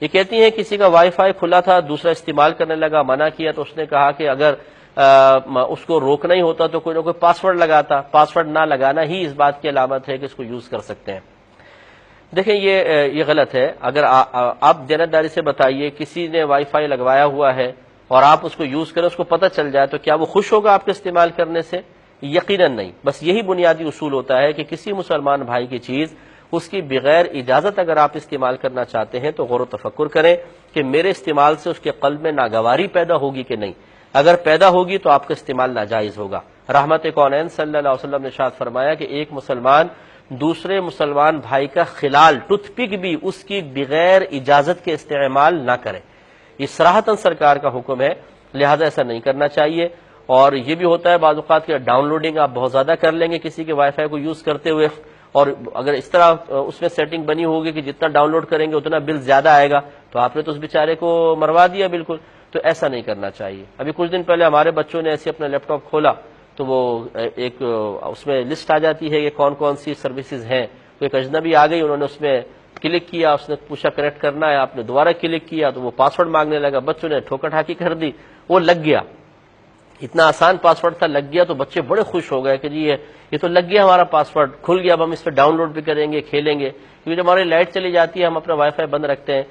یہ کہتی ہیں کسی کا وائی فائی کھلا تھا، دوسرا استعمال کرنے لگا، منع کیا تو اس نے کہا کہ اگر اس کو روکنا ہی ہوتا تو کوئی نہ کوئی پاسورڈ لگاتا، پاسورڈ نہ لگانا ہی اس بات کی علامت ہے کہ اس کو یوز کر سکتے ہیں۔ دیکھیں یہ غلط ہے۔ اگر آپ دیانتداری سے بتائیے کسی نے وائی فائی لگوایا ہوا ہے اور آپ اس کو یوز کریں، اس کو پتہ چل جائے تو کیا وہ خوش ہوگا آپ کے استعمال کرنے سے؟ یقیناً نہیں۔ بس یہی بنیادی اصول ہوتا ہے کہ کسی مسلمان بھائی کی چیز اس کی بغیر اجازت اگر آپ استعمال کرنا چاہتے ہیں تو غور و تفکر کریں کہ میرے استعمال سے اس کے قلب میں ناگواری پیدا ہوگی کہ نہیں۔ اگر پیدا ہوگی تو آپ کا استعمال ناجائز ہوگا۔ رحمت کونین صلی اللہ علیہ وسلم نے ارشاد فرمایا کہ ایک مسلمان دوسرے مسلمان بھائی کا خلال ٹوتھ پک بھی اس کی بغیر اجازت کے استعمال نہ کرے۔ یہ صراحتاً سرکار کا حکم ہے، لہذا ایسا نہیں کرنا چاہیے۔ اور یہ بھی ہوتا ہے بعض اوقات کہ ڈاؤن لوڈنگ آپ بہت زیادہ کر لیں گے کسی کے وائی فائی کو یوز کرتے ہوئے، اور اگر اس طرح اس میں سیٹنگ بنی ہوگی کہ جتنا ڈاؤن لوڈ کریں گے اتنا بل زیادہ آئے گا تو آپ نے تو اس بیچارے کو مروا دیا بالکل۔ تو ایسا نہیں کرنا چاہیے۔ ابھی کچھ دن پہلے ہمارے بچوں نے ایسے اپنا لیپ ٹاپ کھولا تو وہ ایک اس میں لسٹ آ جاتی ہے کہ کون کون سی سروسز ہیں، تو ایک اجنبی آ گئی، انہوں نے اس میں کلک کیا، اس نے پوچھا کنیکٹ کرنا ہے، آپ نے دوبارہ کلک کیا تو وہ پاسورڈ مانگنے لگا، بچوں نے ٹھوکر ٹھاکی کر دی، وہ لگ گیا۔ اتنا آسان پاسورڈ تھا، لگ گیا تو بچے بڑے خوش ہو گئے کہ جی یہ تو لگ گیا، ہمارا پاسورڈ کھل گیا، اب ہم اس پہ ڈاؤن لوڈ بھی کریں گے، کھیلیں گے۔ کیونکہ جب ہماری لائٹ چلی جاتی ہے ہم اپنا وائی فائی بند رکھتے ہیں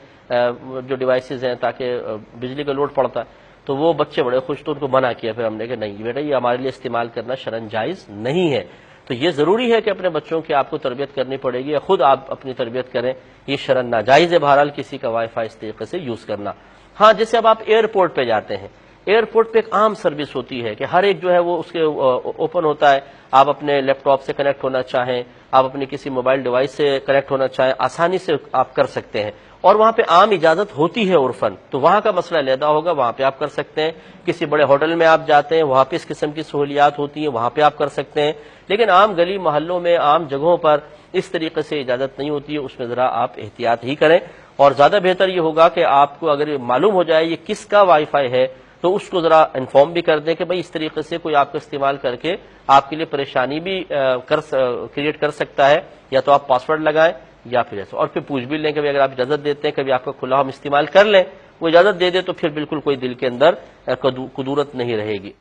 جو ڈیوائسز ہیں تاکہ بجلی کا لوڈ پڑتا ہے، تو وہ بچے بڑے خوش، تو ان کو منع کیا۔ پھر ہم نے کہ نہیں بیٹا یہ ہمارے لیے استعمال کرنا شرعاً جائز نہیں ہے۔ تو یہ ضروری ہے کہ اپنے بچوں کی آپ کو تربیت کرنی پڑے گی، یا خود آپ اپنی تربیت کریں۔ یہ شرعاً ناجائز ہے بہرحال کسی کا وائی فائی اس طریقے سے یوز کرنا۔ ہاں جیسے اب آپ ایئرپورٹ پہ جاتے ہیں، ایئرپورٹ پہ ایک عام سروس ہوتی ہے کہ ہر ایک جو ہے وہ اس کے اوپن ہوتا ہے، آپ اپنے لیپ ٹاپ سے کنیکٹ ہونا چاہیں، آپ اپنی کسی موبائل ڈیوائس سے کنیکٹ ہونا چاہیں، آسانی سے آپ کر سکتے ہیں، اور وہاں پہ عام اجازت ہوتی ہے عرفاً، تو وہاں کا مسئلہ علیحدہ ہوگا، وہاں پہ آپ کر سکتے ہیں۔ کسی بڑے ہوٹل میں آپ جاتے ہیں، وہاں پہ اس قسم کی سہولیات ہوتی ہیں، وہاں پہ آپ کر سکتے ہیں، لیکن عام گلی محلوں میں عام جگہوں پر اس طریقے سے اجازت نہیں ہوتی ہے، اس میں ذرا آپ احتیاط ہی کریں۔ اور زیادہ بہتر یہ ہوگا کہ آپ کو اگر معلوم ہو جائے یہ کس کا وائی فائی ہے تو اس کو ذرا انفارم بھی کر دیں کہ بھائی اس طریقے سے کوئی آپ کا استعمال کر کے آپ کے لیے پریشانی بھی کریٹ کر سکتا ہے، یا تو آپ پاسورڈ لگائیں یا پھر ایسا، اور پھر پوچھ بھی لیں کہ اگر آپ اجازت دیتے ہیں کبھی آپ کا کھلا ہم استعمال کر لیں، وہ اجازت دے دے تو پھر بالکل کوئی دل کے اندر کدورت نہیں رہے گی۔